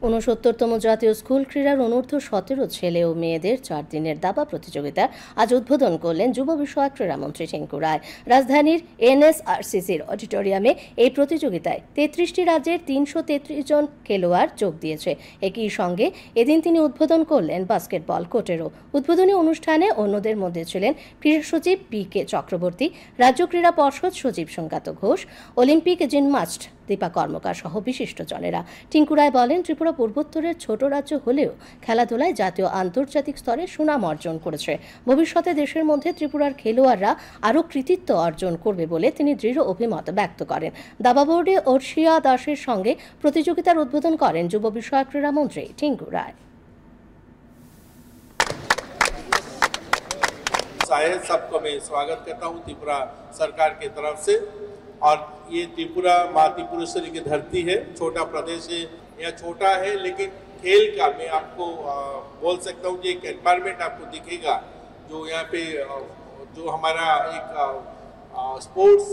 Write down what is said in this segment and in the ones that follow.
ঊনসত্তরতম জাতীয় স্কুল ক্রীড়ার অনূর্ধ্ব-17 ছেলে ও মেয়েদের 4 দিনের দাবা প্রতিযোগিতা আজ উদ্বোধন করলেন যুব বিষয়ক ক্রীড়ামন্ত্রী টিঙ্কু রায়। রাজধানীর এনএসআরসিসির অডিটোরিয়ামে এই প্রতিযোগিতায় 33টি রাজ্যের 333 জন খেলোয়াড় যোগ দিয়েছে। একই সঙ্গে এদিন তিনি উদ্বোধন করলেন বাস্কেটবল কোর্টেরও। উদ্বোধনী অনুষ্ঠানে অন্যদের মধ্যে ছিলেন ক্রীড়া সচিব পি.কে. চক্রবর্তী, রাজ্য ক্রীড়া পর্ষদ সচিব সংকাত ঘোষ, অলিম্পিক জিমন্যাস্ট দীপা কর্মকার সহ বিশিষ্টজনেরা। টিঙ্কু রায় বলেন, ত্রিপুরা পূর্বোত্তরের ছোট রাজ্য হলেও খেলাধুলায় জাতীয় আন্তর্জাতিক স্তরে সুনাম অর্জন করেছে। ভবিষ্যতে দেশের মধ্যে ত্রিপুরার খেলোয়াড়রা আরও কৃতিত্ব অর্জন করবে বলে তিনি দৃঢ় অভিমত ব্যক্ত করেন। দাবা বোর্ডে অর্ষিয়া দাসের সঙ্গে প্রতিযোগিতার উদ্বোধন করেন যুব বিষয়ক ক্রীড়ামন্ত্রী টিঙ্কু राय। सबको मैं स्वागत करता हूं त्रिपुरा सरकार की तरफ से। और ये त्रिपुरा माँ त्रिपुरेश्वरी की धरती है, छोटा प्रदेश है, यह छोटा है लेकिन खेल का मैं आपको बोल सकता हूँ कि एक एनवायरमेंट आपको दिखेगा जो यहाँ पे जो हमारा एक स्पोर्ट्स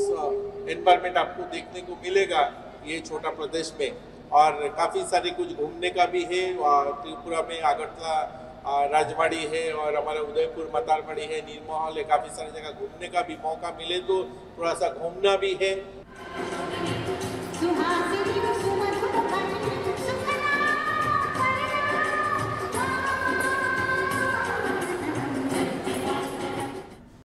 एनवायरमेंट आपको देखने को मिलेगा ये छोटा प्रदेश में। और काफ़ी सारे कुछ घूमने का भी है। त्रिपुरा में अगरतला राजवाड़ी है और हमारा उदयपुर मतारवाड़ी है, नीरमहल है, काफ़ी सारी जगह घूमने का भी मौका मिले तो थोड़ा सा घूमना भी है।